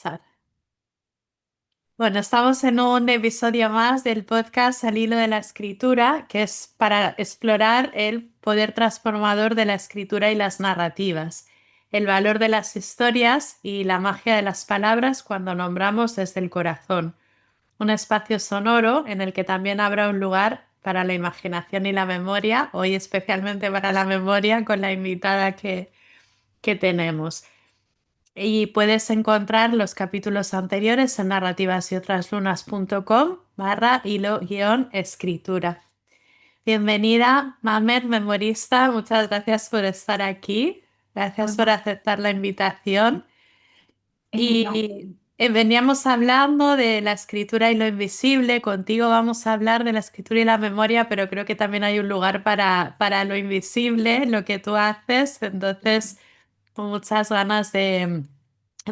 empezar. Bueno, estamos en un episodio más del podcast Al hilo de la escritura, que es para explorar el poder transformador de la escritura y las narrativas, el valor de las historias y la magia de las palabras cuando nombramos desde el corazón. Un espacio sonoro en el que también habrá un lugar para la imaginación y la memoria, hoy especialmente para la memoria con la invitada que tenemos. Y puedes encontrar los capítulos anteriores en narrativasyotraslunas.com/hilo-escritura. Bienvenida, Mamer, memorista. Muchas gracias por estar aquí. Gracias por Bueno, aceptar la invitación. no, Veníamos hablando de la escritura y lo invisible. Contigo vamos a hablar de la escritura y la memoria, pero creo que también hay un lugar para lo invisible, lo que tú haces. Entonces, con muchas ganas de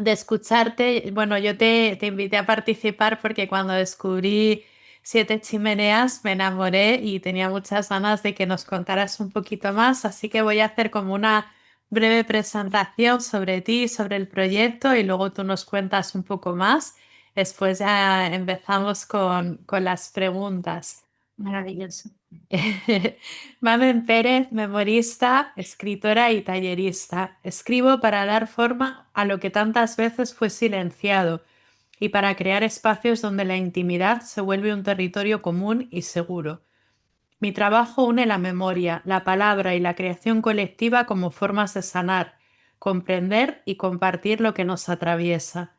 escucharte. Bueno, yo te invité a participar porque cuando descubrí Siete Chimeneas me enamoré y tenía muchas ganas de que nos contaras un poquito más, así que voy a hacer como una breve presentación sobre ti, sobre el proyecto y luego tú nos cuentas un poco más. Después ya empezamos con las preguntas. maravilloso. Mamen Pérez, memorista, escritora y tallerista. Escribo para dar forma a lo que tantas veces fue silenciado y para crear espacios donde la intimidad se vuelve un territorio común y seguro. Mi trabajo une la memoria, la palabra y la creación colectiva como formas de sanar, comprender y compartir lo que nos atraviesa.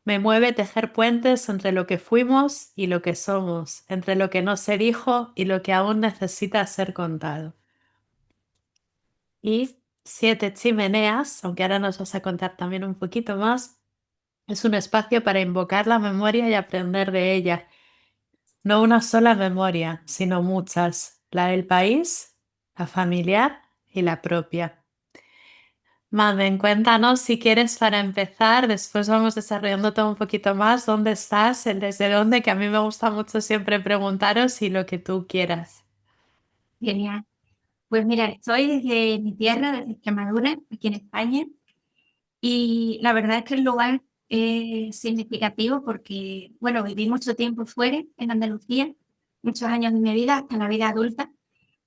Me mueve tejer puentes entre lo que fuimos y lo que somos, entre lo que no se dijo y lo que aún necesita ser contado. Y Siete Chimeneas, aunque ahora nos vas a contar también un poquito más, es un espacio para invocar la memoria y aprender de ella. No una sola memoria, sino muchas, la del país, la familiar y la propia. Mamen, cuéntanos si quieres para empezar, después vamos desarrollando todo un poquito más, dónde estás, el desde dónde, que a mí me gusta mucho siempre preguntaros y lo que tú quieras. Genial. Pues mira, estoy desde mi tierra, desde Extremadura, aquí en España, y la verdad es que el lugar es significativo porque, bueno, viví mucho tiempo fuera, en Andalucía, muchos años de mi vida, hasta la vida adulta,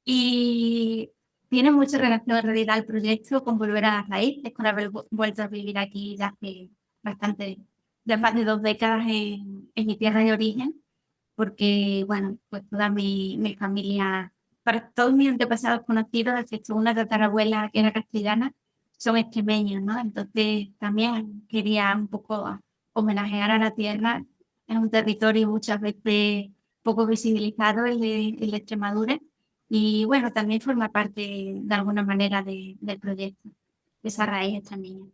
y tiene mucha relación en realidad el proyecto con volver a las raíces, con haber vuelto a vivir aquí ya hace bastante, ya más de 2 décadas en mi tierra de origen. Porque, bueno, pues toda mi familia, para todos mis antepasados conocidos, excepto una tatarabuela que era castellana, son extremeños, ¿no? Entonces también quería un poco homenajear a la tierra. Es un territorio muchas veces poco visibilizado, el de Extremadura, y bueno, también forma parte de alguna manera del proyecto, de esa raíz extremeña.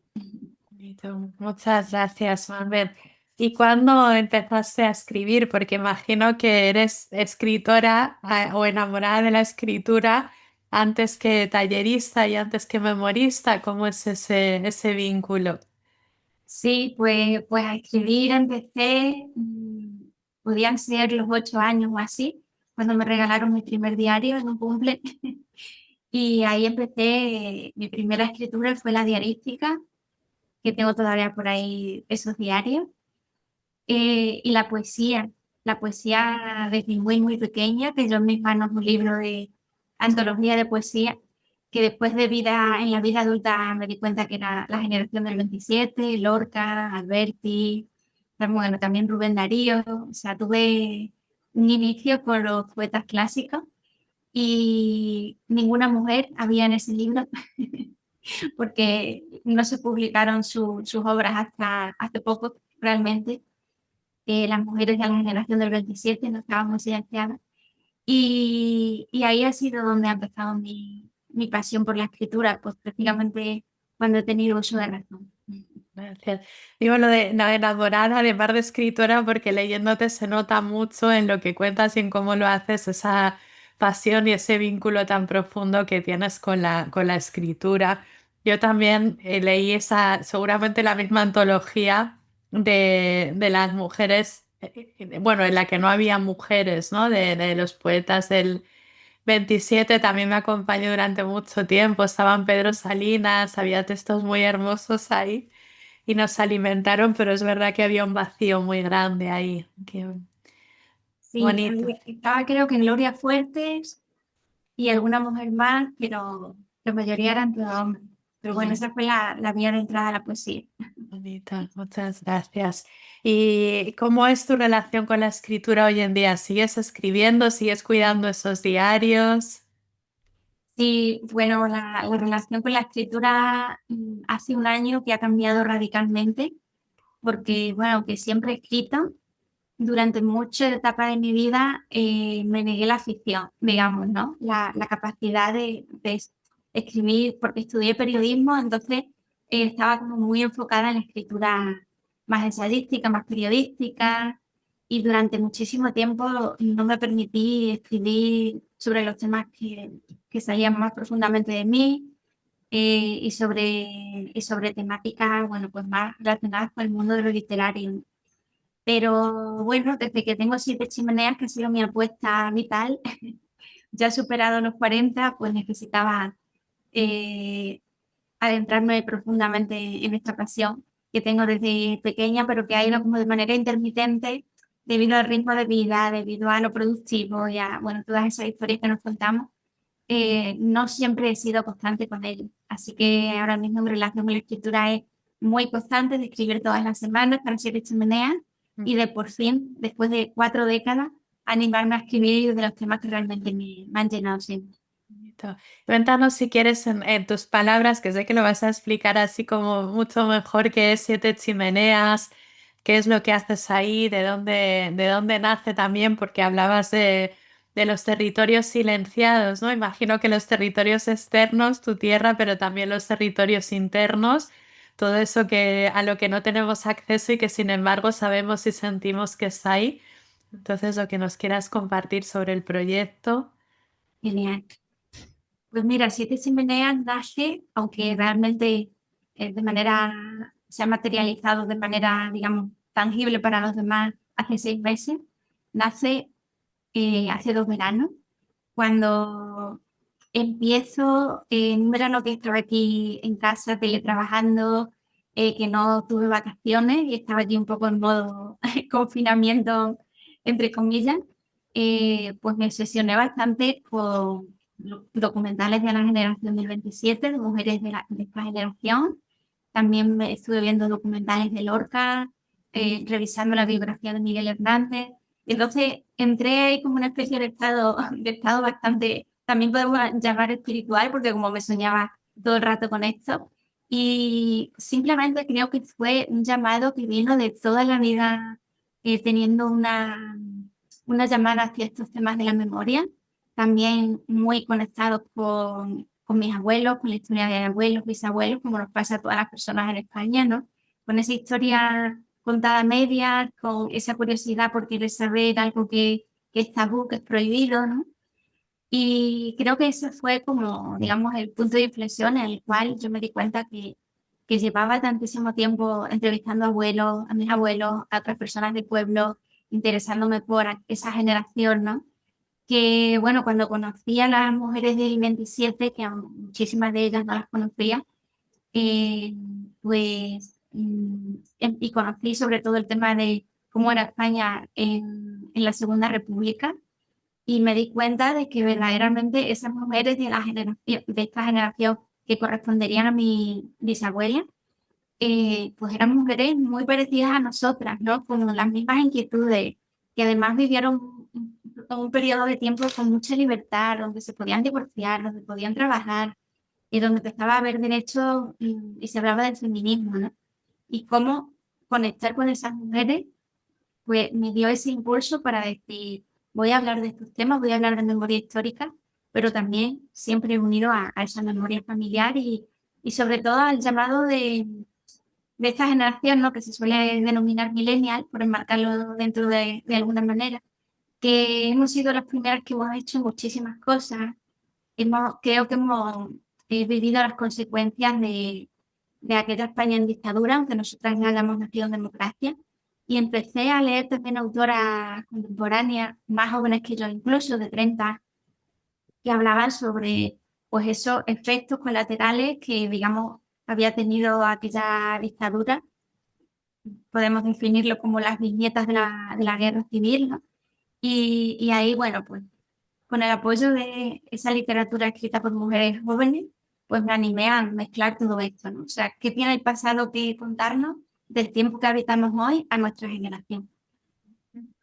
Bonito. Muchas gracias, Mamen. ¿Y cuándo empezaste a escribir? Porque imagino que eres escritora o enamorada de la escritura antes que tallerista y antes que memorista. ¿Cómo es ese vínculo? Sí, pues a escribir empecé, podían ser los 8 años o así, cuando me regalaron mi primer diario en un cumple. Y ahí empecé, mi primera escritura fue la diarística, que tengo todavía por ahí esos diarios. Y la poesía desde muy, muy pequeña, que yo en mis manos un libro de antología de poesía, que después de vida, en la vida adulta me di cuenta que era la generación del 27, Lorca, Alberti, bueno, también Rubén Darío, o sea, tuve un inicio con los poetas clásicos y ninguna mujer había en ese libro porque no se publicaron sus obras hasta hace poco realmente. Las mujeres de la generación del 27 no estaban muy silenciadas. Y ahí ha sido donde ha empezado mi pasión por la escritura, pues prácticamente cuando he tenido uso de razón. Gracias. Digo lo de la enamorada de par de escritora porque leyéndote se nota mucho en lo que cuentas y en cómo lo haces, esa pasión y ese vínculo tan profundo que tienes con la escritura. Yo también leí seguramente la misma antología de las mujeres, bueno, en la que no había mujeres, ¿no? De los poetas del 27 también me acompañó durante mucho tiempo. Estaban Pedro Salinas, había textos muy hermosos ahí. y nos alimentaron, pero es verdad que había un vacío muy grande ahí. Qué Sí, bonito. estaba creo que Gloria Fuertes y alguna mujer más, pero la mayoría eran todos hombres. Pero bueno, esa fue la vía de entrada a la poesía. Bonita, muchas gracias. ¿Y cómo es tu relación con la escritura hoy en día? ¿Sigues escribiendo? ¿Sigues cuidando esos diarios? Sí, bueno, la relación con la escritura hace un año que ha cambiado radicalmente, porque, bueno, que siempre he escrito, durante muchas etapas de mi vida me negué la ficción, digamos, ¿no? La capacidad de escribir, porque estudié periodismo, entonces estaba como muy enfocada en la escritura más ensayística, más periodística, y durante muchísimo tiempo no me permití escribir sobre los temas que salían más profundamente de mí y sobre temáticas, bueno, pues más relacionadas con el mundo de lo literario. Pero bueno, desde que tengo Siete Chimeneas, que ha sido mi apuesta vital, ya he superado los 40, pues necesitaba eh, adentrarme profundamente en esta pasión que tengo desde pequeña, pero que ha ido como de manera intermitente debido al ritmo de vida, debido a lo productivo y a, bueno, todas esas historias que nos contamos. No siempre he sido constante con ello. Así que ahora mismo mi relación con la escritura es muy constante, de escribir todas las semanas para Siete Chimeneas y de por fin, después de 4 décadas, animarme a escribir de los temas que realmente me han llenado siempre. Bonito. Cuéntanos si quieres en tus palabras, que sé que lo vas a explicar así como mucho mejor, qué es Siete Chimeneas, qué es lo que haces ahí, de dónde nace también, porque hablabas de los territorios silenciados, ¿no? Imagino que los territorios externos, tu tierra, pero también los territorios internos, todo eso que a lo que no tenemos acceso y que sin embargo sabemos y sentimos que está ahí. Entonces, lo que nos quieras compartir sobre el proyecto. Genial. Pues mira, Siete Chimeneas nace, aunque realmente se ha materializado de manera, digamos, tangible para los demás hace 6 meses, nace hace 2 veranos, cuando empiezo en un verano que estaba aquí en casa teletrabajando, que no tuve vacaciones y estaba allí un poco en modo confinamiento, entre comillas, pues me obsesioné bastante con documentales de la generación del 27, de mujeres de esta generación. También me estuve viendo documentales de Lorca, revisando la biografía de Miguel Hernández. Entonces entré ahí como una especie de estado bastante, también podemos llamar espiritual, porque como me soñaba todo el rato con esto. Y simplemente creo que fue un llamado que vino de toda la vida teniendo una llamada hacia estos temas de la memoria, también muy conectados con mis abuelos, con la historia de abuelos, bisabuelos, como nos pasa a todas las personas en España, ¿no? Con esa historia contada a medias, con esa curiosidad por querer saber algo que es tabú, que es prohibido, ¿no? Y creo que ese fue como, digamos, el punto de inflexión en el cual yo me di cuenta que llevaba tantísimo tiempo entrevistando abuelos, a mis abuelos, a otras personas del pueblo, interesándome por esa generación, ¿no? Que, bueno, cuando conocí a las mujeres del 27, que muchísimas de ellas no las conocía, eh, pues, y conocí sobre todo el tema de cómo era España en la Segunda República, y me di cuenta de que verdaderamente esas mujeres de esta generación que corresponderían a mi bisabuela, pues eran mujeres muy parecidas a nosotras, ¿no? Con las mismas inquietudes, que además vivieron un periodo de tiempo con mucha libertad, donde se podían divorciar, donde podían trabajar, y donde empezaba a haber derechos y se hablaba del feminismo, ¿no? Y cómo conectar con esas mujeres, pues me dio ese impulso para decir, voy a hablar de estos temas, voy a hablar de memoria histórica, pero también siempre unido a esa memoria familiar y sobre todo al llamado de esta generación, ¿no? Que se suele denominar millennial, por enmarcarlo dentro de alguna manera, que hemos sido las primeras que hemos hecho muchísimas cosas. Creo que hemos vivido las consecuencias de aquella España en dictadura, aunque nosotras ya hayamos nacido en democracia. Y empecé a leer también autoras contemporáneas, más jóvenes que yo, incluso de 30, que hablaban sobre, pues, esos efectos colaterales que, digamos, había tenido aquella dictadura podemos definirlo como las viñetas de la guerra civil, ¿no? Y ahí, bueno, pues con el apoyo de esa literatura escrita por mujeres jóvenes, pues me animé a mezclar todo esto, ¿no? O sea, ¿qué tiene el pasado que contarnos del tiempo que habitamos hoy a nuestra generación?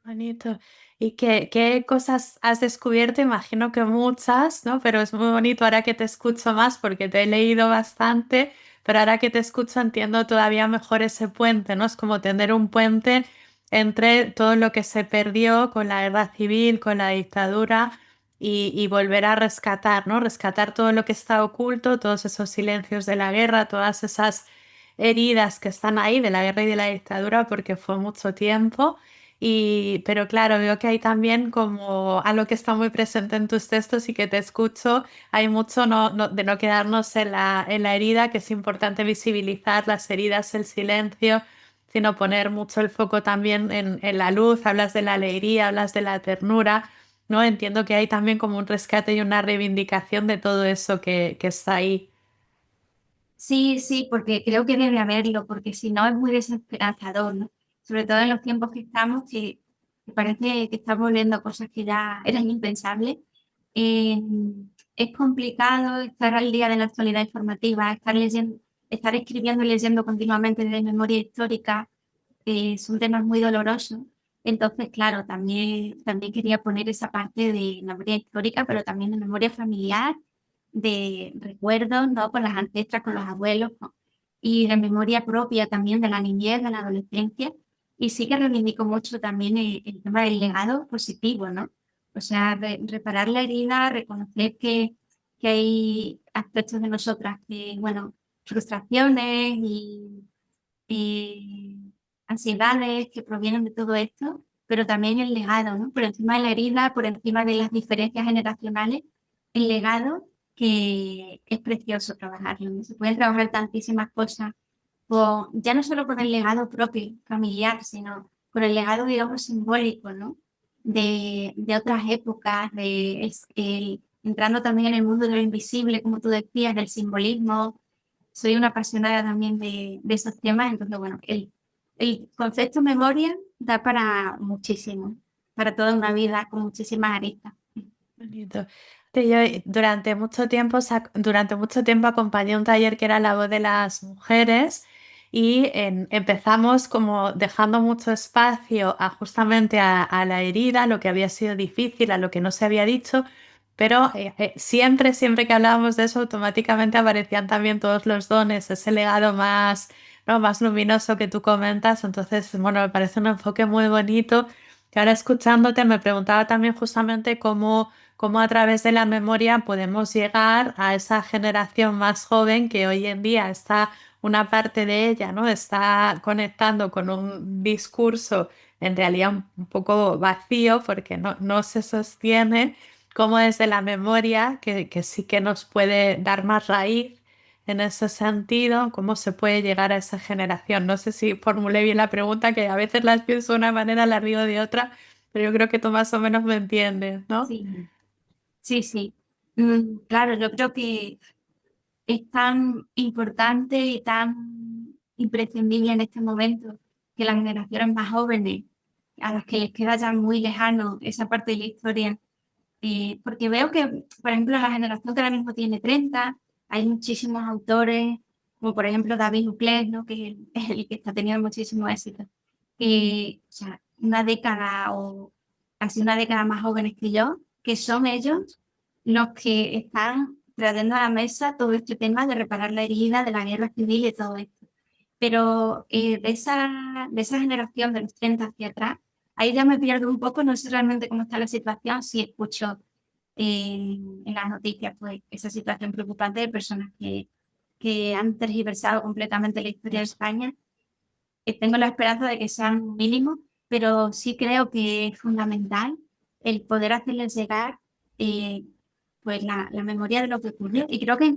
Bonito. ¿Y qué cosas has descubierto? Imagino que muchas, ¿no? Pero es muy bonito ahora que te escucho más porque te he leído bastante, pero ahora que te escucho entiendo todavía mejor ese puente, ¿no? Es como tener un puente entre todo lo que se perdió con la guerra civil, con la dictadura y volver a rescatar, ¿no? Rescatar todo lo que está oculto, todos esos silencios de la guerra, todas esas heridas que están ahí de la guerra y de la dictadura porque fue mucho tiempo. Pero claro, veo que hay también como algo que está muy presente en tus textos y que te escucho, hay mucho de no quedarnos en la herida, que es importante visibilizar las heridas, el silencio, sino poner mucho el foco también en la luz, hablas de la alegría, hablas de la ternura, ¿no? Entiendo que hay también como un rescate y una reivindicación de todo eso que está ahí. Sí, sí, porque creo que debe haberlo, porque si no es muy desesperanzador, ¿no? Sobre todo en los tiempos que estamos, que parece que estamos volviendo a cosas que ya eran impensables. Eh, es complicado estar al día de la actualidad informativa, estar leyendo, estar escribiendo y leyendo continuamente de memoria histórica, son temas muy dolorosos. Entonces, claro, también quería poner esa parte de memoria histórica, pero también de memoria familiar, de recuerdos, ¿no? Con las ancestras, con los abuelos, ¿no? Y de memoria propia también de la niñez, de la adolescencia. Y sí que reivindico mucho también el tema del legado positivo, ¿no? O sea, reparar la herida, reconocer que hay aspectos de nosotras que, bueno, frustraciones y ansiedades que provienen de todo esto, pero también el legado, ¿no? Por encima de la herida, por encima de las diferencias generacionales, el legado que es precioso trabajarlo, ¿no? Se pueden trabajar tantísimas cosas, ya no solo con el legado propio, familiar, sino con el legado, digamos, simbólico, ¿no? De otras épocas, entrando también en el mundo de lo invisible, como tú decías, del simbolismo. Soy una apasionada también de esos temas, entonces, bueno, el concepto memoria da para muchísimo, para toda una vida con muchísimas aristas. Bonito. Yo durante mucho tiempo acompañé un taller que era la voz de las mujeres y empezamos como dejando mucho espacio a justamente a la herida, a lo que había sido difícil, a lo que no se había dicho, pero siempre que hablábamos de eso automáticamente aparecían también todos los dones, ese legado más, ¿no? más luminoso que tú comentas. Entonces, bueno, me parece un enfoque muy bonito. Que ahora escuchándote me preguntaba también justamente cómo a través de la memoria podemos llegar a esa generación más joven que hoy en día está una parte de ella, ¿no? Está conectando con un discurso en realidad un poco vacío porque no se sostiene, como desde la memoria, que sí que nos puede dar más raíz en ese sentido, cómo se puede llegar a esa generación. No sé si formulé bien la pregunta, que a veces las pienso de una manera, la río de otra, pero yo creo que tú más o menos me entiendes, ¿no? Sí, sí, sí. Claro, yo creo que es tan importante y tan imprescindible en este momento que las generaciones más jóvenes, a las que les queda ya muy lejano esa parte de la historia, porque veo que, por ejemplo, la generación que ahora mismo tiene 30, hay muchísimos autores, como por ejemplo David Duclos, ¿no? Que es el que está teniendo muchísimo éxito, o sea, una década o casi una década más jóvenes que yo, que son ellos los que están trayendo a la mesa todo este tema de reparar la herida de la guerra civil y todo esto. Pero de esa generación de los 30 hacia atrás, ahí ya me pierdo un poco, no sé realmente cómo está la situación, si escucho en las noticias pues esa situación preocupante de personas que han tergiversado completamente la historia de España. Tengo la esperanza de que sean un mínimo, pero sí creo que es fundamental el poder hacerles llegar eh, pues la memoria de lo que ocurrió. Y creo que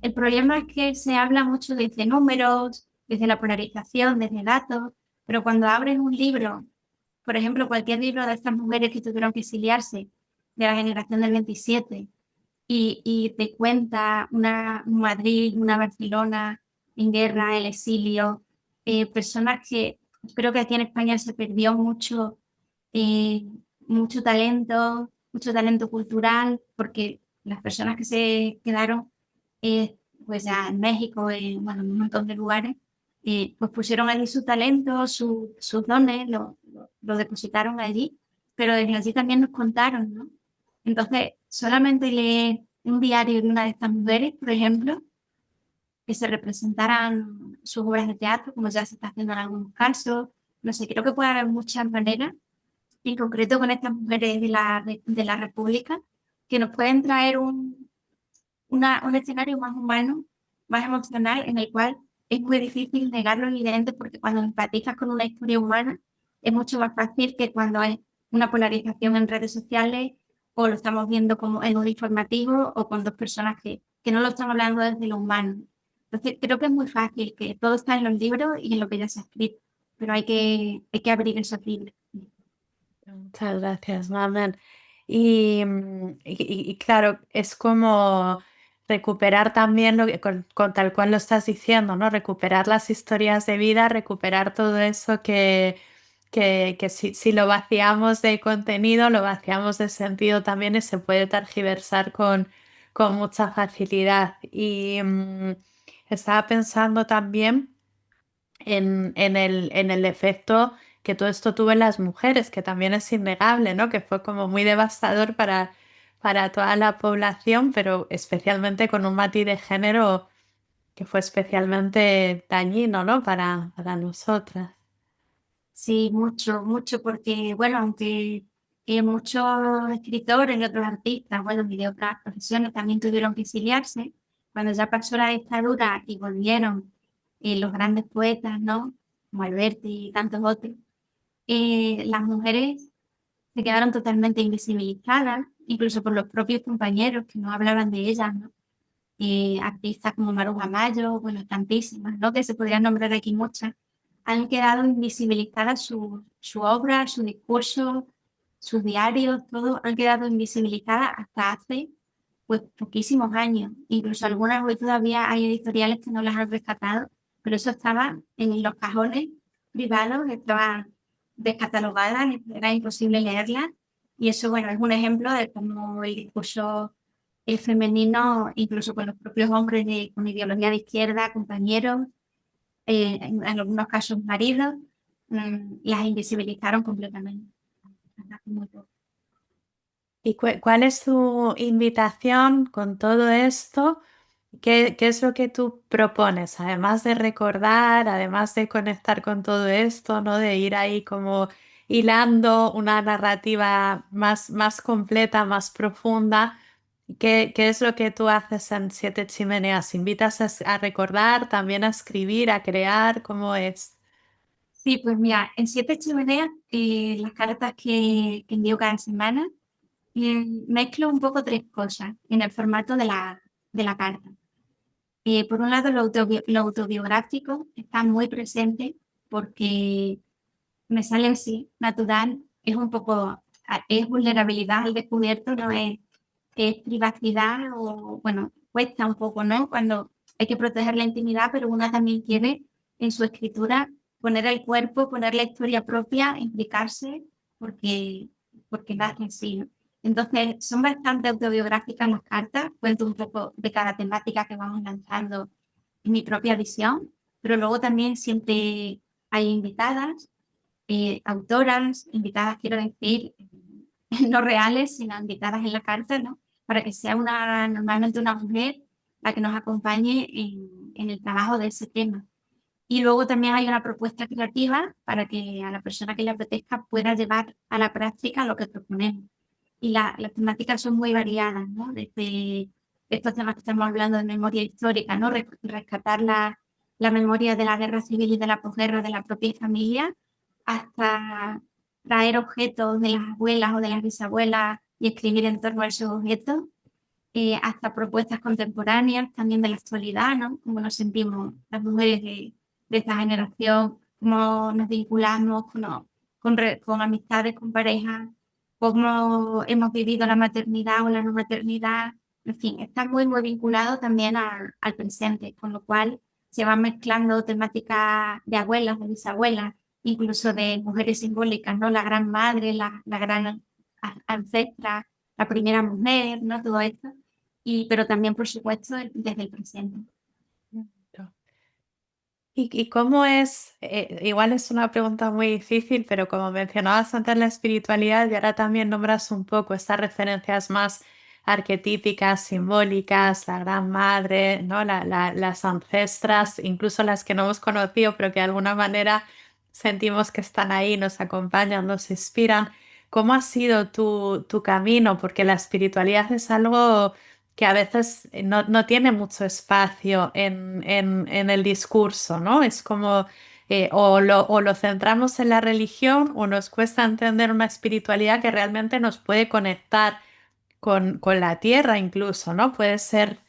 el problema es que se habla mucho desde números, desde la polarización, desde datos, pero cuando abres un libro, por ejemplo, cualquier libro de estas mujeres que tuvieron que exiliarse, de la generación del 27, y te cuenta un Madrid, una Barcelona en guerra, el exilio, personas que creo que aquí en España se perdió mucho, eh, mucho talento cultural, porque las personas que se quedaron, pues ya en México, bueno, en un montón de lugares, pues pusieron allí su talento, sus dones, lo depositaron allí, pero desde allí también nos contaron, ¿no? Entonces, solamente leer un diario de una de estas mujeres, por ejemplo, que se representaran sus obras de teatro, como ya se está haciendo en algunos casos. No sé, creo que puede haber muchas maneras, en concreto con estas mujeres de la República, que nos pueden traer un escenario más humano, más emocional, en el cual es muy difícil negar lo evidente, porque cuando empatizas con una historia humana, es mucho más fácil que cuando hay una polarización en redes sociales o lo estamos viendo como en un informativo o con dos personas que no lo están hablando desde lo humano. Entonces, creo que es muy fácil, que todo está en los libros y en lo que ya se ha escrito, pero hay que abrir esos libros. Muchas gracias, Mamen. Y claro, es como recuperar también lo que, con tal cual lo estás diciendo, ¿no? Recuperar las historias de vida, recuperar todo eso que si lo vaciamos de contenido, lo vaciamos de sentido también y se puede tergiversar con mucha facilidad. Estaba pensando también en el efecto que todo esto tuvo en las mujeres, que también es innegable, ¿no? Que fue como muy devastador para toda la población, pero especialmente con un matiz de género que fue especialmente dañino, ¿no? Para nosotras. Sí, mucho, mucho, porque, bueno, aunque muchos escritores y otros artistas, bueno, y de otras profesiones también tuvieron que exiliarse, cuando ya pasó la dictadura y volvieron los grandes poetas, ¿no? Como Alberti y tantos otros, las mujeres se quedaron totalmente invisibilizadas, incluso por los propios compañeros que no hablaban de ellas, ¿no? Artistas como Maruja Mayo, bueno, tantísimas, ¿no? Que se podrían nombrar aquí muchas, han quedado invisibilizadas su obra, su discurso, sus diarios, todo han quedado invisibilizadas hasta hace pues poquísimos años. Incluso algunas hoy todavía hay editoriales que no las han rescatado, pero eso estaba en los cajones privados, estaban descatalogadas, era imposible leerlas. Y eso, bueno, es un ejemplo de cómo el discurso el femenino, incluso con los propios hombres con ideología de izquierda, compañeros, en algunos casos maridos, las invisibilizaron completamente. Muy poco. ¿Y cuál es tu invitación con todo esto? ¿Qué es lo que tú propones? Además de recordar, además de conectar con todo esto, ¿no? De ir ahí como hilando una narrativa más completa, más profunda. ¿Qué es lo que tú haces en Siete Chimeneas? ¿Invitas a recordar, también a escribir, a crear? ¿Cómo es? Sí, pues mira, en Siete Chimeneas, las cartas que envío cada semana, mezclo un poco tres cosas en el formato de la carta. Por un lado, lo autobiográfico está muy presente porque me sale así, natural, es un poco, es vulnerabilidad al descubierto, no es privacidad o, bueno, cuesta un poco, ¿no? Cuando hay que proteger la intimidad, pero uno también quiere en su escritura poner el cuerpo, poner la historia propia, implicarse, porque nace así, ¿no? Entonces, son bastante autobiográficas las cartas, cuento un poco de cada temática que vamos lanzando en mi propia visión, pero luego también siempre hay invitadas autoras, invitadas, quiero decir, no reales, sino invitadas en la carta, ¿no? Para que sea normalmente una mujer la que nos acompañe en el trabajo de ese tema. Y luego también hay una propuesta creativa para que a la persona que le apetezca pueda llevar a la práctica lo que proponemos. Y las temáticas son muy variadas, ¿no? Desde estos temas que estamos hablando de memoria histórica, ¿no? Rescatar la memoria de la guerra civil y de la posguerra de la propia familia, hasta traer objetos de las abuelas o de las bisabuelas y escribir en torno a esos objetos, hasta propuestas contemporáneas también de la actualidad, ¿no? Cómo nos sentimos las mujeres de esta generación, cómo nos vinculamos con amistades, con parejas, cómo hemos vivido la maternidad o la no maternidad, en fin, está muy, muy vinculado también al presente, con lo cual se van mezclando temáticas de abuelas, de bisabuelas, incluso de mujeres simbólicas, ¿no? La gran madre, la gran ancestra, la primera mujer, ¿no? Todo esto. Pero también, por supuesto, desde el presente. ¿Y cómo es? Igual es una pregunta muy difícil, pero como mencionabas antes la espiritualidad y ahora también nombras un poco estas referencias más arquetípicas, simbólicas, la Gran Madre, ¿no? Las ancestras, incluso las que no hemos conocido, pero que de alguna manera sentimos que están ahí, nos acompañan, nos inspiran. ¿Cómo ha sido tu camino? Porque la espiritualidad es algo que a veces no tiene mucho espacio en el discurso, ¿no? Es como o lo centramos en la religión o nos cuesta entender una espiritualidad que realmente nos puede conectar con la tierra incluso, ¿no? Puede ser,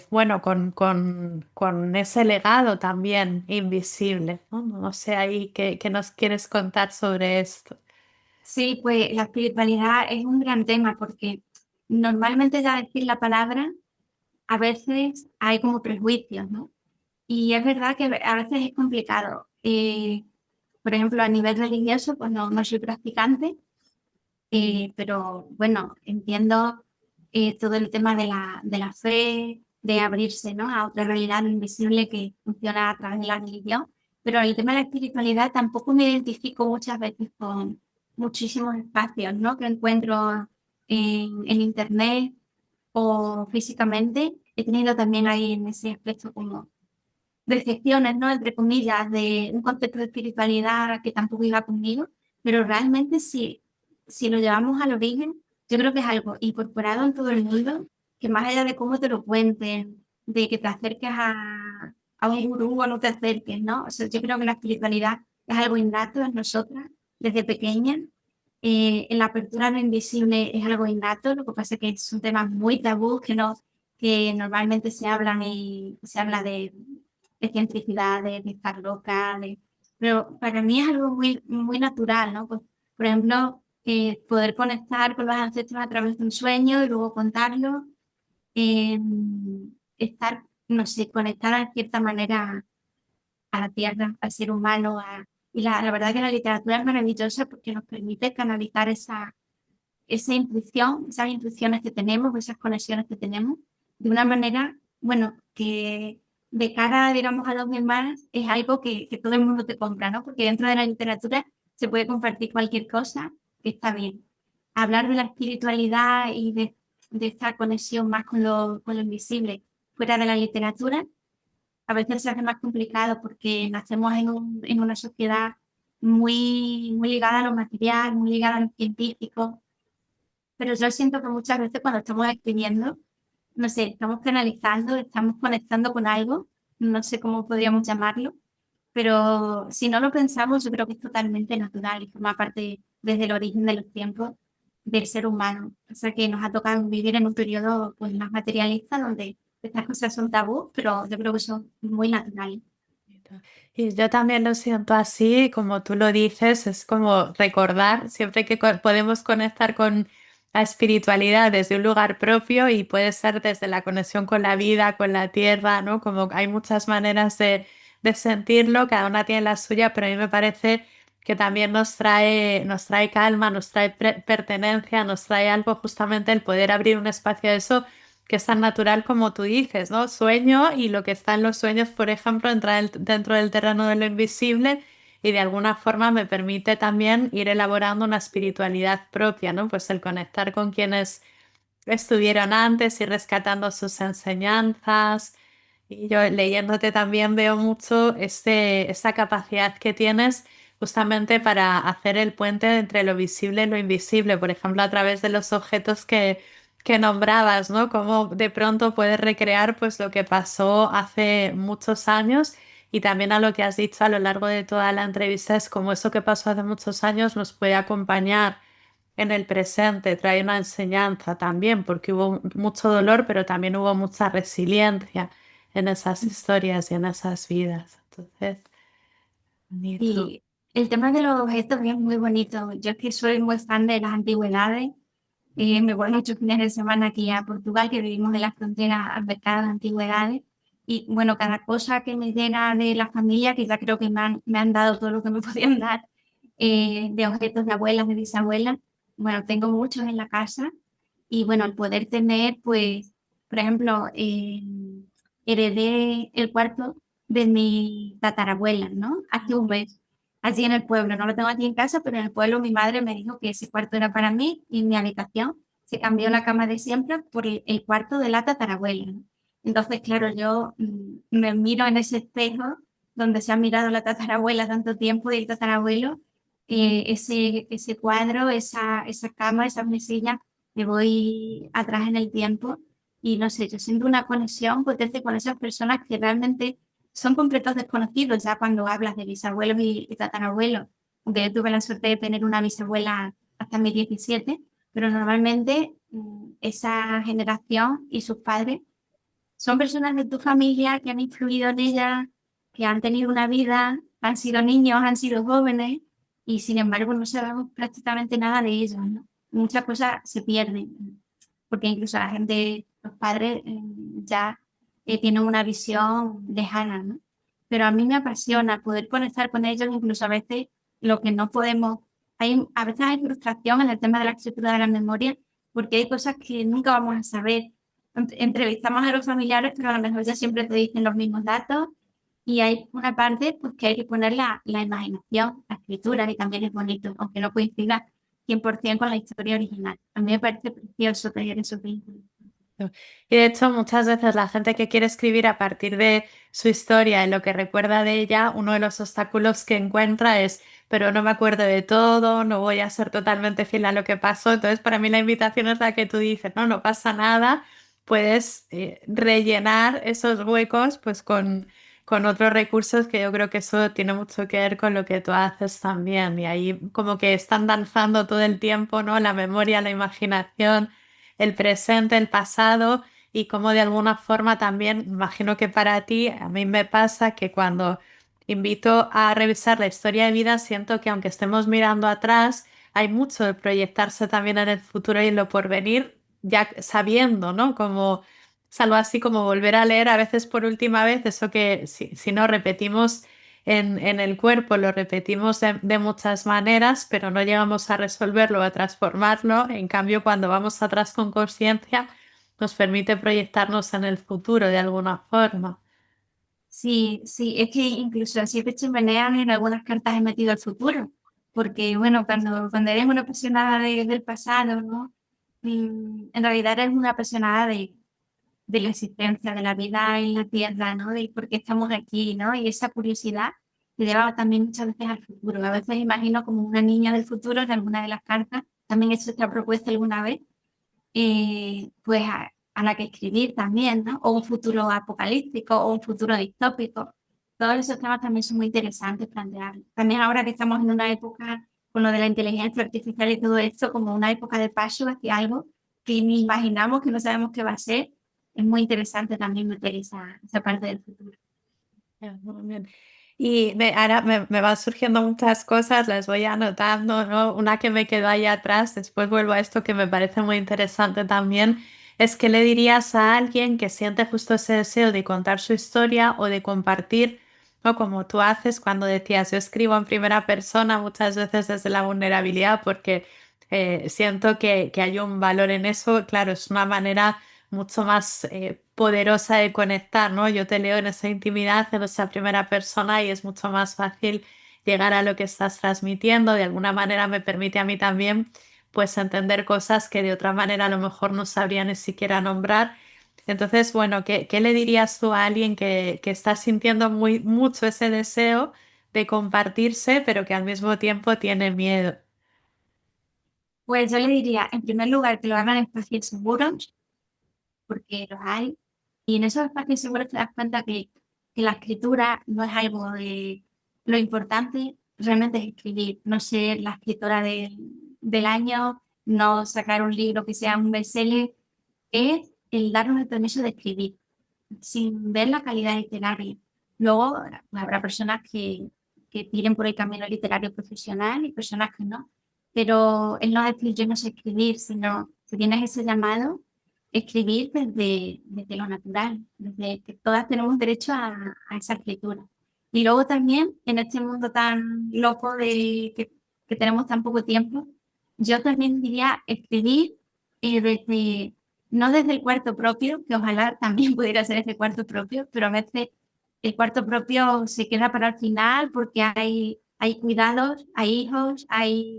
bueno, con ese legado también invisible, ¿no? No sé ahí qué nos quieres contar sobre esto. Sí, pues la espiritualidad es un gran tema porque normalmente ya decir la palabra a veces hay como prejuicios, ¿no? Y es verdad que a veces es complicado. Por ejemplo, a nivel religioso, pues no soy practicante, pero bueno, entiendo todo el tema de la fe, de abrirse, ¿no? A otra realidad invisible que funciona a través de la religión. Pero el tema de la espiritualidad tampoco me identifico muchas veces con muchísimos espacios, ¿no? Que encuentro en internet o físicamente. He tenido también ahí en ese aspecto como decepciones, ¿no? Entre comillas, de un concepto de espiritualidad que tampoco iba conmigo, pero realmente si lo llevamos al origen, yo creo que es algo incorporado en todo el mundo, que más allá de cómo te lo cuenten, de que te acerques a un gurú o no te acerques, ¿no? O sea, yo creo que la espiritualidad es algo innato en nosotras desde pequeña. En la apertura a lo invisible es algo innato, lo que pasa es que son temas muy tabú que normalmente se hablan y se habla de cientificidad, de estar loca, pero para mí es algo muy natural, ¿no? Pues, por ejemplo, poder conectar con los ancestros a través de un sueño y luego contarlo, eh, estar, no sé, conectar de cierta manera a la tierra, al ser humano, la verdad que la literatura es maravillosa porque nos permite canalizar esa intuición, esas intuiciones que tenemos, esas conexiones que tenemos, de una manera, bueno, que de cara, digamos, a los demás es algo que todo el mundo te compra, ¿no? Porque dentro de la literatura se puede compartir cualquier cosa que está bien. Hablar de la espiritualidad y de esta conexión más con lo invisible fuera de la literatura, a veces se hace más complicado porque nacemos en una sociedad muy ligada a lo material, muy ligada a lo científico, pero yo siento que muchas veces cuando estamos escribiendo, no sé, estamos canalizando, estamos conectando con algo, no sé cómo podríamos llamarlo, pero si no lo pensamos, yo creo que es totalmente natural y forma parte desde el origen de los tiempos del ser humano. O sea que nos ha tocado vivir en un periodo pues, más materialista donde estas cosas son tabú, pero yo creo que son muy naturales. Y yo también lo siento así, como tú lo dices, es como recordar siempre que podemos conectar con la espiritualidad desde un lugar propio y puede ser desde la conexión con la vida, con la tierra, ¿no? Como hay muchas maneras de sentirlo, cada una tiene la suya, pero a mí me parece que también nos trae calma, nos trae pertenencia, nos trae algo justamente el poder abrir un espacio a eso que es tan natural como tú dices, ¿no? Sueño y lo que está en los sueños, por ejemplo, entrar dentro del terreno de lo invisible y de alguna forma me permite también ir elaborando una espiritualidad propia, ¿no? Pues el conectar con quienes estuvieron antes y rescatando sus enseñanzas. Y yo leyéndote también veo mucho esa capacidad que tienes justamente para hacer el puente entre lo visible y lo invisible, por ejemplo, a través de los objetos que nombrabas, ¿no? Cómo de pronto puedes recrear pues lo que pasó hace muchos años y también a lo que has dicho a lo largo de toda la entrevista es como eso que pasó hace muchos años nos puede acompañar en el presente, trae una enseñanza también, porque hubo mucho dolor, pero también hubo mucha resiliencia en esas historias y en esas vidas. Entonces, bonito. Y el tema de los objetos es muy bonito. Yo es que soy muy fan de las antigüedades. Me voy muchos fines de semana aquí a Portugal, que vivimos en la frontera al mercado de antigüedades. Y bueno, cada cosa que me llega de la familia, que ya creo que me han dado todo lo que me podían dar, de objetos de abuelas, de bisabuelas, bueno, tengo muchos en la casa y bueno, el poder tener, pues, por ejemplo, heredé el cuarto de mi tatarabuela, ¿no? Hace un mes, allí en el pueblo, no lo tengo aquí en casa, pero en el pueblo mi madre me dijo que ese cuarto era para mí y mi habitación se cambió la cama de siempre por el cuarto de la tatarabuela, ¿no? Entonces, claro, yo me miro en ese espejo donde se ha mirado la tatarabuela tanto tiempo y el tatarabuelo, ese cuadro, esa cama, esa mesilla, me voy atrás en el tiempo y no sé, yo siento una conexión potente con esas personas que realmente son completos desconocidos ya cuando hablas de bisabuelos y tatarabuelos, aunque yo tuve la suerte de tener una bisabuela hasta mi 17, pero normalmente esa generación y sus padres son personas de tu familia que han influido en ella, que han tenido una vida, han sido niños, han sido jóvenes y sin embargo no sabemos prácticamente nada de ellos, ¿no? Muchas cosas se pierden, porque incluso la gente, los padres ya tienen una visión lejana, ¿no? Pero a mí me apasiona poder conectar con ellos, incluso a veces lo que no podemos, a veces hay frustración en el tema de la escritura de la memoria, porque hay cosas que nunca vamos a saber. Entrevistamos a los familiares, pero a lo mejor ya siempre te dicen los mismos datos y hay una parte pues, que hay que poner la imaginación, la escritura, y también es bonito, aunque no coincida 100% con la historia original. A mí me parece precioso tener esos vínculos. Y de hecho, muchas veces la gente que quiere escribir a partir de su historia y lo que recuerda de ella, uno de los obstáculos que encuentra es, pero no me acuerdo de todo, no voy a ser totalmente fiel a lo que pasó. Entonces, para mí la invitación es la que tú dices, no, no pasa nada, puedes rellenar esos huecos pues con otros recursos que yo creo que eso tiene mucho que ver con lo que tú haces también. Y ahí como que están danzando todo el tiempo, ¿no? La memoria, la imaginación, el presente, el pasado y como de alguna forma también, imagino que para ti, a mí me pasa que cuando invito a revisar la historia de vida, siento que aunque estemos mirando atrás, hay mucho de proyectarse también en el futuro y en lo porvenir, ya sabiendo, ¿no? Como es algo así como volver a leer a veces por última vez, eso que si no repetimos en el cuerpo, lo repetimos de muchas maneras, pero no llegamos a resolverlo, a transformarlo. En cambio, cuando vamos atrás con conciencia, nos permite proyectarnos en el futuro de alguna forma. Sí, sí, es que incluso así de chimenean en algunas cartas he metido el futuro, porque bueno, cuando eres una apasionada del pasado, ¿no? En realidad eres una apasionada de la existencia, de la vida en la Tierra, ¿no? De por qué estamos aquí, ¿no? Y esa curiosidad te lleva también muchas veces al futuro. A veces imagino como una niña del futuro en alguna de las cartas, también he hecho esta propuesta alguna vez, pues a la que escribir también, ¿no? O un futuro apocalíptico o un futuro distópico. Todos esos temas también son muy interesantes plantear. También ahora que estamos en una época con lo de la inteligencia artificial y todo esto, como una época de paso hacia algo que ni imaginamos, que no sabemos qué va a ser, es muy interesante también meter esa parte del futuro. Ya, muy bien. Y ahora me van surgiendo muchas cosas, las voy anotando, ¿no? Una que me quedó ahí atrás, después vuelvo a esto que me parece muy interesante también, es que le dirías a alguien que siente justo ese deseo de contar su historia o de compartir, ¿no? Como tú haces cuando decías, yo escribo en primera persona muchas veces desde la vulnerabilidad porque siento que hay un valor en eso, claro, es una manera mucho más poderosa de conectar, ¿no? Yo te leo en esa intimidad, en esa primera persona y es mucho más fácil llegar a lo que estás transmitiendo. De alguna manera me permite a mí también, pues, entender cosas que de otra manera a lo mejor no sabría ni siquiera nombrar. Entonces, bueno, ¿qué le dirías tú a alguien que está sintiendo mucho ese deseo de compartirse, pero que al mismo tiempo tiene miedo? Pues yo le diría, en primer lugar, que lo hagan en espacios seguros, porque los hay. Y en esos espacios seguros te das cuenta que la escritura no es algo de... Lo importante realmente es escribir, no ser la escritora del año, no sacar un libro que sea un bestseller, es el darnos el permiso de escribir, sin ver la calidad literaria. Luego habrá personas que tiren por el camino literario profesional y personas que no. Pero el no decir yo no sé escribir, sino que tienes ese llamado, escribir desde lo natural, desde que todas tenemos derecho a esa escritura. Y luego también, en este mundo tan loco que tenemos tan poco tiempo, yo también diría escribir desde, no desde el cuarto propio, que ojalá también pudiera ser ese cuarto propio, pero a veces el cuarto propio se queda para el final porque hay cuidados, hay hijos, hay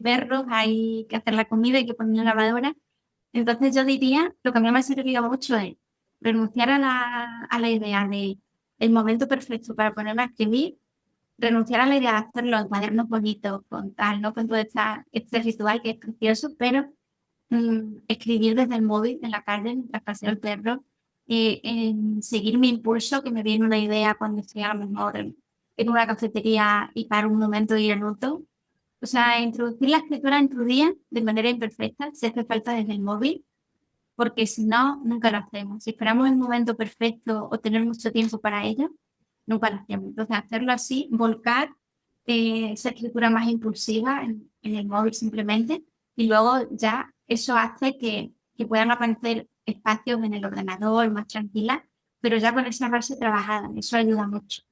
perros, hay que hacer la comida, hay que poner la lavadora. Entonces yo diría, lo que a mí me ha servido mucho es renunciar a la idea de el momento perfecto para ponerme a escribir, renunciar a la idea de hacerlo en cuadernos bonitos, con tal, ¿no? Con todo este ritual que es precioso, pero escribir desde el móvil en la calle mientras paseo el perro, en seguir mi impulso, que me viene una idea cuando estoy a lo mejor en una cafetería y paro un momento y anoto. O sea, introducir la escritura en tu día de manera imperfecta, si hace falta desde el móvil, porque si no, nunca lo hacemos. Si esperamos el momento perfecto o tener mucho tiempo para ello, nunca lo hacemos. Entonces, hacerlo así, volcar esa escritura más impulsiva en el móvil simplemente, y luego ya eso hace que puedan aparecer espacios en el ordenador más tranquila, pero ya con esa base trabajada. Eso ayuda mucho.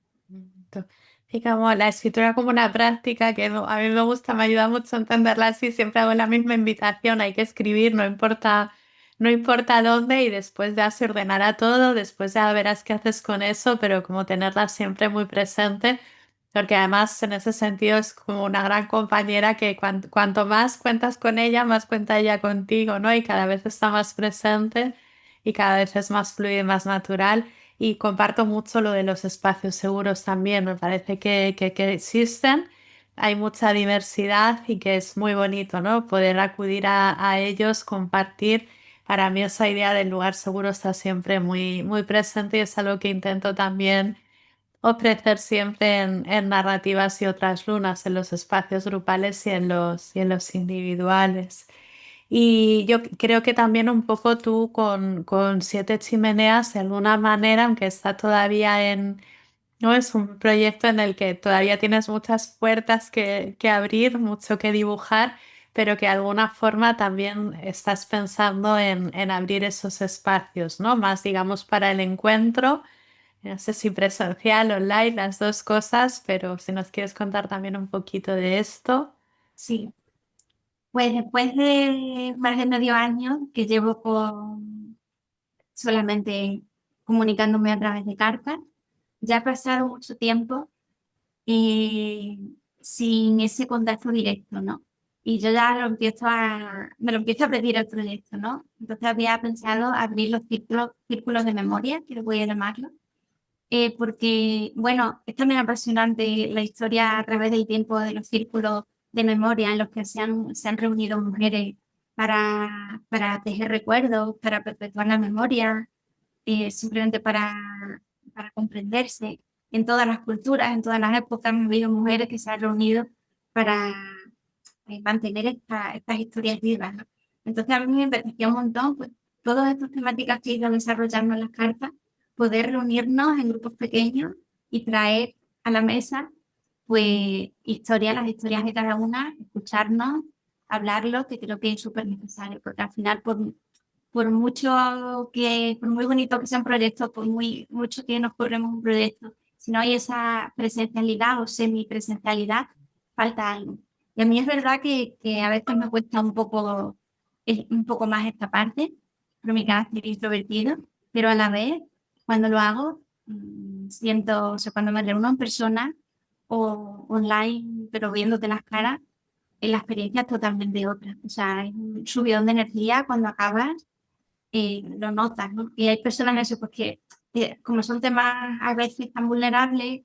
Digamos, la escritura como una práctica que a mí me gusta, me ayuda mucho a entenderla así. Siempre hago la misma invitación, hay que escribir, no importa dónde, y después ya se ordenará todo, después ya verás qué haces con eso, pero como tenerla siempre muy presente, porque además en ese sentido es como una gran compañera que cuanto más cuentas con ella, más cuenta ella contigo, ¿no? Y cada vez está más presente y cada vez es más fluido y más natural. Y comparto mucho lo de los espacios seguros también. Me parece que existen, hay mucha diversidad y que es muy bonito, ¿no? Poder acudir a ellos, compartir. Para mí esa idea del lugar seguro está siempre muy, muy presente y es algo que intento también ofrecer siempre en narrativas y otras lunas, en los espacios grupales y en los individuales. Y yo creo que también un poco tú con Siete Chimeneas, de alguna manera, aunque está todavía ¿no? Es un proyecto en el que todavía tienes muchas puertas que abrir, mucho que dibujar, pero que de alguna forma también estás pensando en abrir esos espacios, ¿no? Más, digamos, para el encuentro. No sé si presencial, online, las dos cosas, pero si nos quieres contar también un poquito de esto. Sí, pues después de más de medio año que llevo solamente comunicándome a través de cartas, ya ha pasado mucho tiempo eh, sin ese contacto directo, ¿no? Y yo ya me lo empiezo a pedir el proyecto, ¿no? Entonces había pensado abrir los círculos de memoria, que lo voy a llamarlo, porque, bueno, es también apasionante la historia a través del tiempo de los círculos de memoria en los que se han reunido mujeres para tejer recuerdos, para perpetuar la memoria, simplemente para comprenderse. En todas las culturas, en todas las épocas, han habido mujeres que se han reunido para mantener estas historias vivas, ¿no? Entonces a mí me parecía un montón, pues, todas estas temáticas que he ido desarrollando en las cartas, poder reunirnos en grupos pequeños y traer a la mesa, pues, las historias de cada una, escucharnos, hablarlo, que creo que es súper necesario, porque al final, por muy bonito que sea un proyecto, por muy mucho que nos corremos un proyecto, si no hay esa presencialidad o semipresencialidad, falta algo. Y a mí es verdad que a veces me cuesta un poco más esta parte, por mi carácter introvertido, pero a la vez, cuando lo hago, siento, o sea, cuando me reúno en persona o online, pero viéndote las caras, la experiencia es totalmente otra. O sea, hay un subidón de energía cuando acabas, lo notas, ¿no? Y hay personas eso, pues que como son temas a veces tan vulnerables,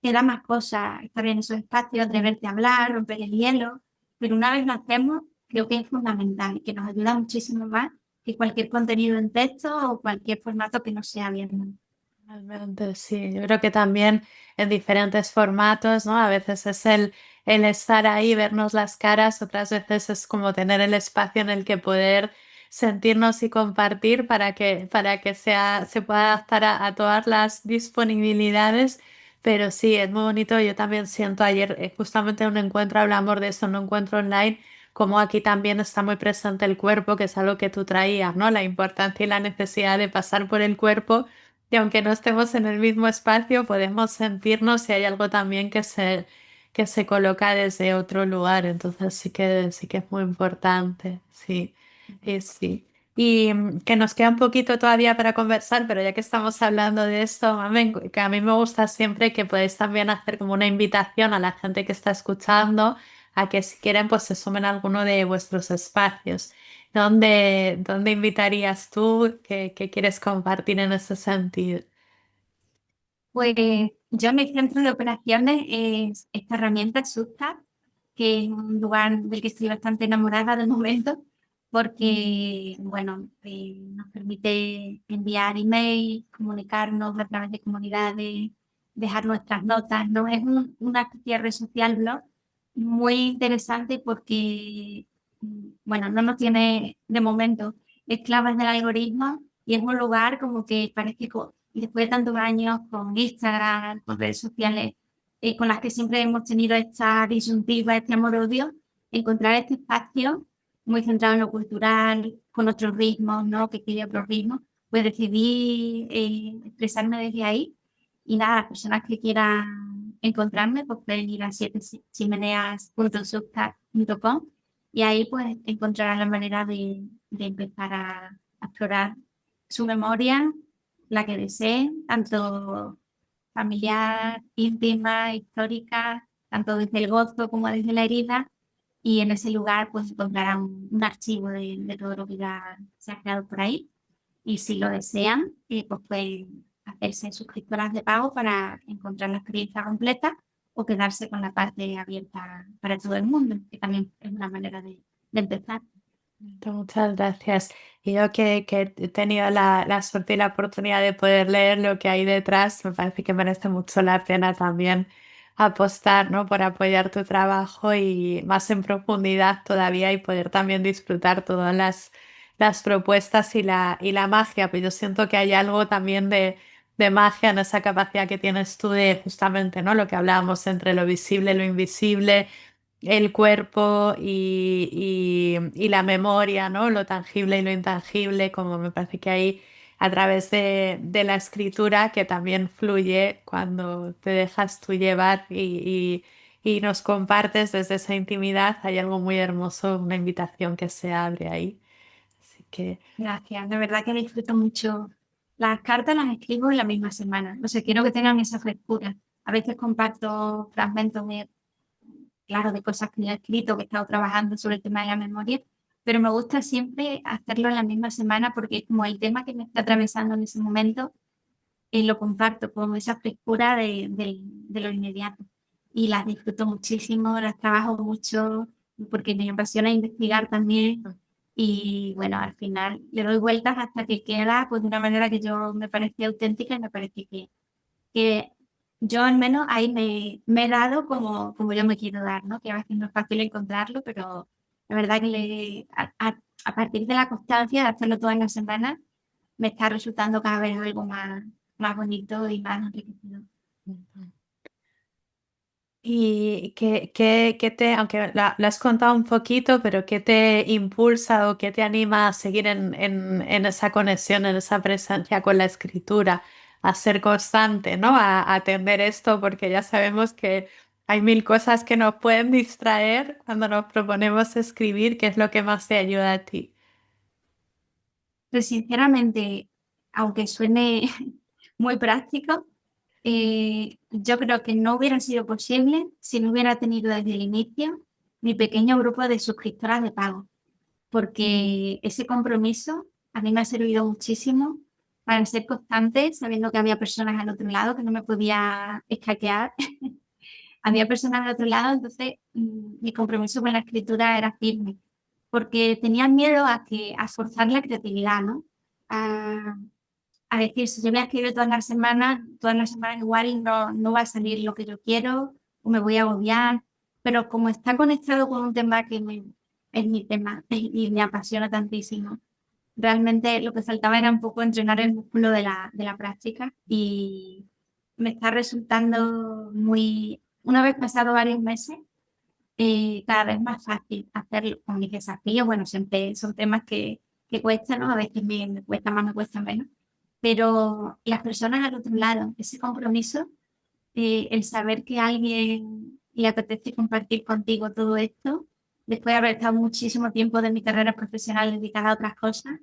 te da más cosas estar en esos espacios, atreverte a hablar, romper el hielo, pero una vez lo hacemos, creo que es fundamental y que nos ayuda muchísimo más que cualquier contenido en texto o cualquier formato que no sea bien. Realmente sí, yo creo que también en diferentes formatos, ¿no? A veces es el estar ahí, vernos las caras, otras veces es como tener el espacio en el que poder sentirnos y compartir para que se pueda adaptar a todas las disponibilidades. Pero sí, es muy bonito. Yo también siento ayer, justamente en un encuentro hablamos de eso, en un encuentro online, como aquí también está muy presente el cuerpo, que es algo que tú traías, ¿no? La importancia y la necesidad de pasar por el cuerpo y aunque no estemos en el mismo espacio, podemos sentirnos si hay algo también que se coloca desde otro lugar. Entonces sí que es muy importante, sí, sí. Y que nos queda un poquito todavía para conversar, pero ya que estamos hablando de esto, que a mí me gusta siempre que podéis también hacer como una invitación a la gente que está escuchando a que si quieren pues se sumen a alguno de vuestros espacios. ¿Dónde invitarías tú? ¿Qué quieres compartir en ese sentido? Pues yo en mi centro de operaciones es esta herramienta Substack, que es un lugar del que estoy bastante enamorada de momento, porque, bueno, nos permite enviar email, comunicarnos a través de comunidades, dejar nuestras notas, ¿no? Es una especie de red social blog muy interesante porque, bueno, no nos tiene de momento esclavas del algoritmo y es un lugar como que parece que después de tantos años con Instagram, con redes sociales, con las que siempre hemos tenido esta disyuntiva, este amor-odio, encontrar este espacio muy centrado en lo cultural, con otros ritmos, ¿no? Que quiere otros ritmos, pues decidí expresarme desde ahí. Y nada, las personas que quieran encontrarme, pues pueden ir a sietechimeneas.substack.com y ahí pues encontrarán la manera de empezar a explorar su memoria, la que deseen, tanto familiar, íntima, histórica, tanto desde el gozo como desde la herida. Y en ese lugar pues encontrarán un archivo de todo lo que ya se ha creado por ahí. Y si lo desean, pues pueden hacerse suscriptoras de pago para encontrar la experiencia completa o quedarse con la parte abierta para todo el mundo, que también es una manera de empezar. Muchas gracias. Y yo que he tenido la suerte y la oportunidad de poder leer lo que hay detrás, me parece que merece mucho la pena también apostar, ¿no? Por apoyar tu trabajo y más en profundidad todavía y poder también disfrutar todas las propuestas y la magia. Pues yo siento que hay algo también de magia en esa capacidad que tienes tú de justamente, ¿no? Lo que hablábamos entre lo visible y lo invisible, el cuerpo y la memoria, ¿no? Lo tangible y lo intangible, como me parece que hay a través de la escritura que también fluye cuando te dejas tú llevar y nos compartes desde esa intimidad. Hay algo muy hermoso, una invitación que se abre ahí. Así que Gracias, de verdad que disfruto mucho. Las cartas las escribo en la misma semana, o sea, quiero que tengan esa frescura. A veces comparto fragmentos de, claro, de cosas que ya he escrito, que he estado trabajando sobre el tema de la memoria, pero me gusta siempre hacerlo en la misma semana porque es como el tema que me está atravesando en ese momento, lo comparto con esa frescura de lo inmediato. Y las disfruto muchísimo, las trabajo mucho porque me apasiona investigar también. Y bueno, al final le doy vueltas hasta que queda pues de una manera que yo me parece auténtica y me parece que yo al menos ahí me he dado como yo me quiero dar, ¿no? Que a veces no es fácil encontrarlo, pero la verdad que a partir de la constancia de hacerlo todas las semanas, me está resultando cada vez algo más bonito y más enriquecedor. ¿y qué te, aunque lo has contado un poquito, pero qué te impulsa o qué te anima a seguir en esa conexión, en esa presencia con la escritura, a ser constante, ¿no? A atender esto, porque ya sabemos que hay mil cosas que nos pueden distraer cuando nos proponemos escribir, ¿qué es lo que más te ayuda a ti? Pero sinceramente, aunque suene muy práctico, yo creo que no hubiera sido posible si no hubiera tenido desde el inicio mi pequeño grupo de suscriptoras de pago, porque ese compromiso a mí me ha servido muchísimo para ser constante, sabiendo que había personas al otro lado que no me podía escaquear. Había personas al otro lado, entonces mi compromiso con la escritura era firme, porque tenía miedo a forzar la creatividad, ¿no? A, a decir, si yo voy a escribir todas las semanas igual y no va a salir lo que yo quiero, o me voy a agobiar, pero como está conectado con un tema es mi tema y me apasiona tantísimo, realmente lo que faltaba era un poco entrenar el músculo de la práctica y me está resultando muy, una vez pasado varios meses, cada vez más fácil hacerlo con mis desafíos. Bueno, siempre son temas que cuestan, ¿no? A veces me cuesta más, me cuesta menos. Pero las personas al otro lado, ese compromiso, el saber que a alguien le apetece compartir contigo todo esto, después de haber estado muchísimo tiempo de mi carrera profesional dedicada a otras cosas,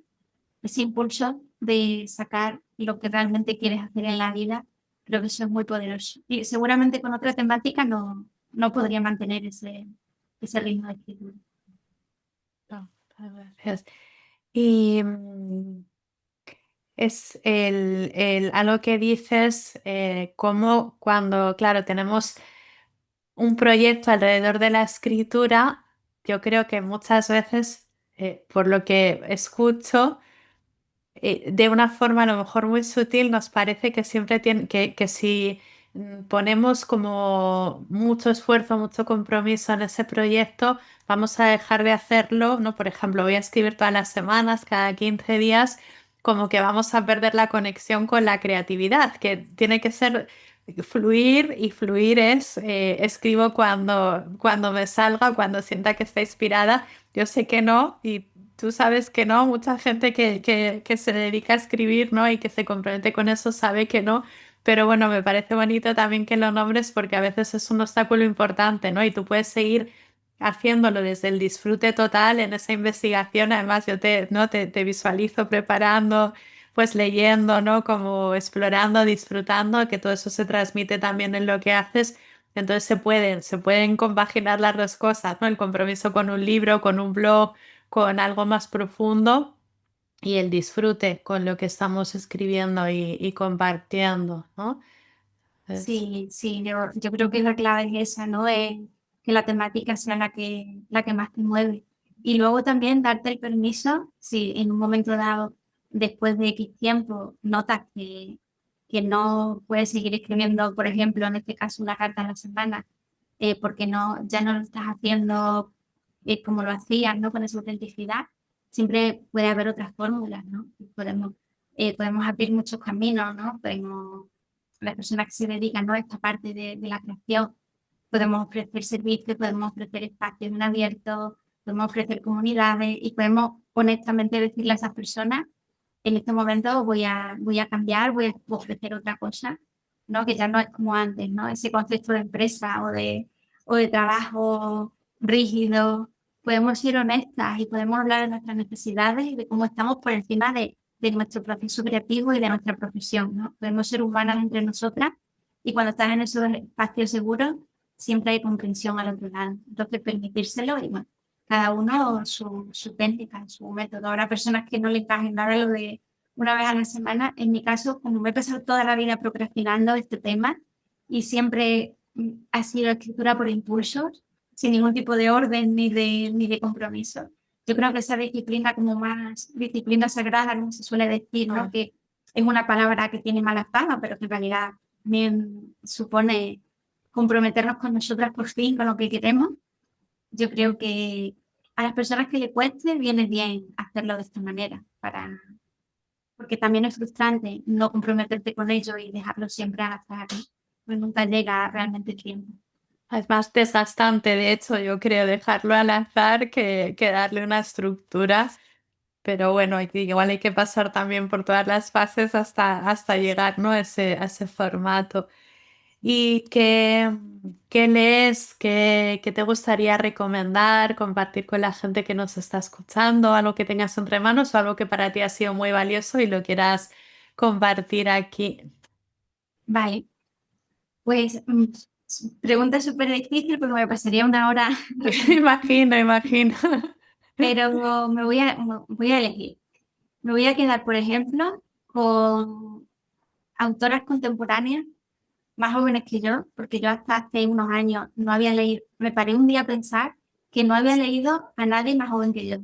ese impulso de sacar lo que realmente quieres hacer en la vida, creo que eso es muy poderoso. Y seguramente con otra temática no podría mantener ese ritmo de escritura. No, gracias. Y es algo que dices, como cuando, claro, tenemos un proyecto alrededor de la escritura, yo creo que muchas veces, por lo que escucho, de una forma a lo mejor muy sutil, nos parece que siempre tiene, que si ponemos como mucho esfuerzo, mucho compromiso en ese proyecto, vamos a dejar de hacerlo, ¿no? Por ejemplo, voy a escribir todas las semanas, cada 15 días, como que vamos a perder la conexión con la creatividad, que tiene que ser fluir, y fluir es, escribo cuando me salga, cuando sienta que está inspirada. Yo sé que no, y tú sabes que no, mucha gente que se dedica a escribir, ¿no? Y que se compromete con eso sabe que no, pero bueno, me parece bonito también que lo nombres porque a veces es un obstáculo importante, ¿no? Y tú puedes seguir haciéndolo desde el disfrute total en esa investigación. Además, yo ¿no? te visualizo preparando, pues leyendo, ¿no? Como explorando, disfrutando, que todo eso se transmite también en lo que haces. Entonces se pueden compaginar las dos cosas, ¿no? El compromiso con un libro, con un blog, con algo más profundo, y el disfrute con lo que estamos escribiendo y compartiendo, ¿no? Es- Sí, sí, yo creo que la clave es esa, ¿no? Es que la temática sea la que más te mueve. Y luego también darte el permiso, si en un momento dado, después de X tiempo, notas que no puedes seguir escribiendo, por ejemplo, en este caso una carta a la semana, porque ya no lo estás haciendo como lo hacías, ¿no? Con esa autenticidad, siempre puede haber otras fórmulas, ¿no? Podemos abrir muchos caminos, ¿no? Las personas que se dedican, ¿no? A esta parte de la creación, podemos ofrecer servicios, podemos ofrecer espacios en abierto, podemos ofrecer comunidades y podemos honestamente decirle a esas personas, en este momento voy a cambiar, voy a ofrecer otra cosa, ¿no? Que ya no es como antes, ¿no? Ese concepto de empresa o de trabajo rígido. Podemos ser honestas y podemos hablar de nuestras necesidades y de cómo estamos por encima de nuestro proceso creativo y de nuestra profesión, ¿no? Podemos ser humanas entre nosotras y cuando estás en esos espacios seguros, siempre hay comprensión al otro lado. Entonces, permitírselo y bueno, cada uno su técnica, su método. Habrá personas que no le encajen nada lo de una vez a la semana. En mi caso, como me he pasado toda la vida procrastinando este tema y siempre ha sido escritura por impulsos, sin ningún tipo de orden ni de compromiso. Yo creo que esa disciplina como más disciplina sagrada, como se suele decir, ¿no? Ah, Que es una palabra que tiene mala fama, pero que en realidad también supone comprometernos con nosotras por fin, con lo que queremos. Yo creo que a las personas que le cueste viene bien hacerlo de esta manera, porque también es frustrante no comprometerte con ello y dejarlo siempre al azar, ¿no? Pues nunca llega realmente el tiempo. Es más desgastante, de hecho, yo creo dejarlo al azar que darle una estructura. Pero bueno, igual hay que pasar también por todas las fases hasta llegar, ¿no? a ese formato. ¿Y qué lees? ¿Qué te gustaría recomendar, compartir con la gente que nos está escuchando? ¿Algo que tengas entre manos o algo que para ti ha sido muy valioso y lo quieras compartir aquí? Vale, pues pregunta súper difícil porque me pasaría una hora, Imagino, imagino. pero me voy a elegir. Me voy a quedar, por ejemplo, con autoras contemporáneas más jóvenes que yo, porque yo hasta hace unos años no había leído, me paré un día a pensar que no había leído a nadie más joven que yo.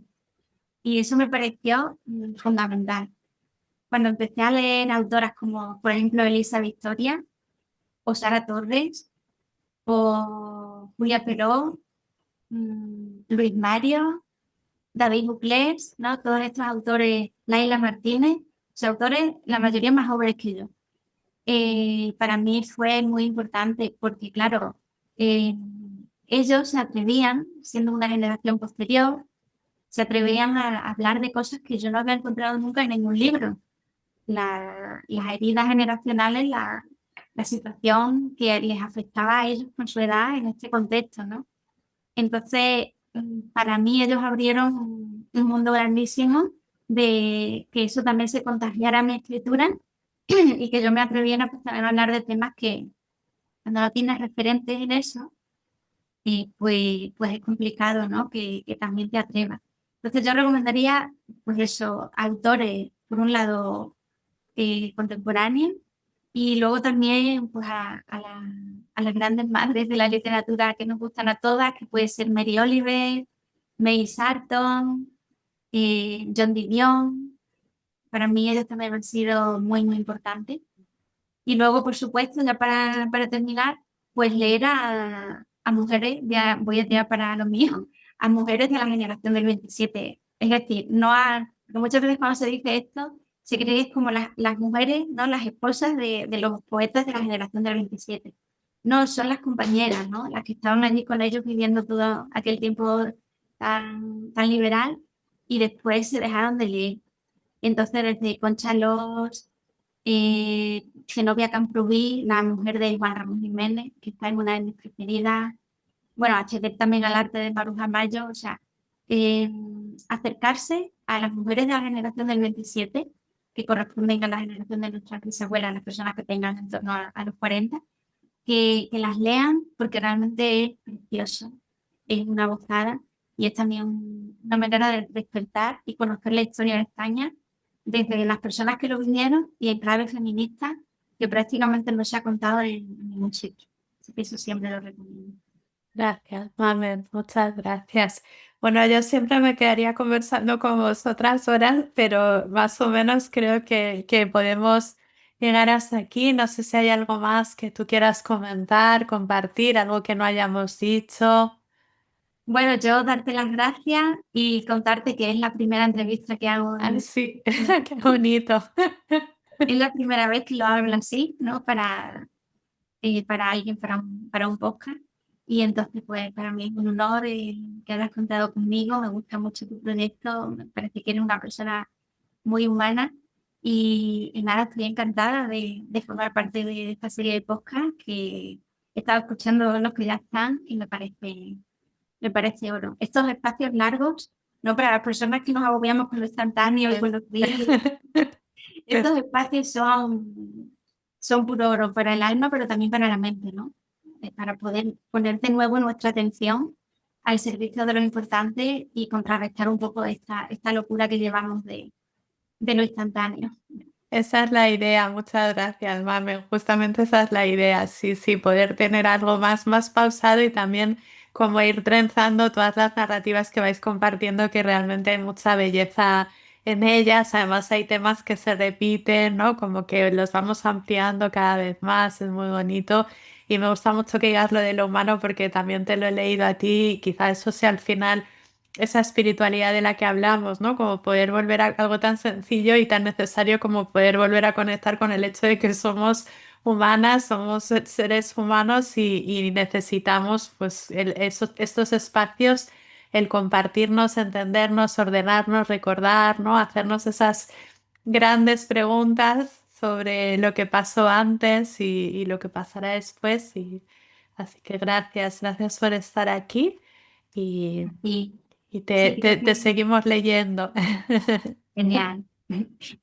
Y eso me pareció fundamental. Cuando empecé a leer autoras como, por ejemplo, Elisa Victoria, o Sara Torres, o Julia Perón, Luis Mario, David Buclés, ¿no? Todos estos autores, Laila Martínez, son autores, la mayoría más jóvenes que yo. Para mí fue muy importante porque, claro, ellos se atrevían, siendo una generación posterior, se atrevían a hablar de cosas que yo no había encontrado nunca en ningún libro. Las heridas generacionales, la situación que les afectaba a ellos con su edad en este contexto, ¿no? Entonces, para mí ellos abrieron un mundo grandísimo de que eso también se contagiara a mi escritura y que yo me atreviera pues, también a hablar de temas que cuando no tienes referentes en eso, pues es complicado, ¿no? Que también te atrevas. Entonces yo recomendaría, pues eso, autores, por un lado, contemporáneos y luego también pues a las grandes madres de la literatura que nos gustan a todas, que puede ser Mary Oliver, May Sarton, John Didion. Para mí ellos también han sido muy, muy importantes. Y luego, por supuesto, ya para terminar, pues leer a mujeres, ya voy a tirar para lo mío, a mujeres de la generación del 27. Es decir, porque muchas veces cuando se dice esto, se cree que es como las mujeres, ¿no? Las esposas de los poetas de la generación del 27. No, son las compañeras, ¿no? Las que estaban allí con ellos viviendo todo aquel tiempo tan liberal y después se dejaron de leer. Entonces, desde Concha Loss, Zenobia Camprubí, la mujer de Juan Ramón Jiménez, que está en una de mis preferidas. Bueno, acceder también al arte de Maruja Mayo, o sea, eh, acercarse a las mujeres de la generación del 27, que corresponden a la generación de nuestras bisabuelas, las personas que tengan en torno a los 40, que las lean porque realmente es precioso, es una gozada y es también una manera de despertar y conocer la historia de España desde las personas que lo vinieron y en clave feminista que prácticamente no se ha contado en ningún sitio. Así que eso siempre lo recomiendo. Gracias, Mamen, muchas gracias. Bueno, yo siempre me quedaría conversando con vosotras horas, pero más o menos creo que podemos llegar hasta aquí. No sé si hay algo más que tú quieras comentar, compartir, algo que no hayamos dicho. Bueno, yo darte las gracias y contarte que es la primera entrevista que hago Ah, sí, qué bonito. es la primera vez que lo hablo así, ¿no? Para alguien, para un podcast. Y entonces, pues para mí es un honor que hayas contado conmigo. Me gusta mucho tu proyecto. Me parece que eres una persona muy humana. Y nada, estoy encantada de formar parte de esta serie de podcast que he estado escuchando los que ya están y me parece oro. Estos espacios largos, no para las personas que nos agobiamos con lo instantáneo y con los vídeos, estos espacios son puro oro para el alma, pero también para la mente, ¿no? Para poder poner de nuevo nuestra atención al servicio de lo importante y contrarrestar un poco esta locura que llevamos de lo instantáneo. Esa es la idea, muchas gracias, Mame. Justamente esa es la idea, sí, sí, poder tener algo más pausado y también como ir trenzando todas las narrativas que vais compartiendo, que realmente hay mucha belleza en ellas. Además hay temas que se repiten, ¿no? Como que los vamos ampliando cada vez más, es muy bonito. Y me gusta mucho que digas lo de lo humano porque también te lo he leído a ti y quizá eso sea al final esa espiritualidad de la que hablamos, ¿no? Como poder volver a algo tan sencillo y tan necesario como poder volver a conectar con el hecho de que somos humanas, somos seres humanos y necesitamos pues estos espacios, el compartirnos, entendernos, ordenarnos, recordar, ¿no? Hacernos esas grandes preguntas sobre lo que pasó antes y lo que pasará después. Así que gracias por estar aquí. Y Y y sí, creo te que seguimos leyendo. genial. Pues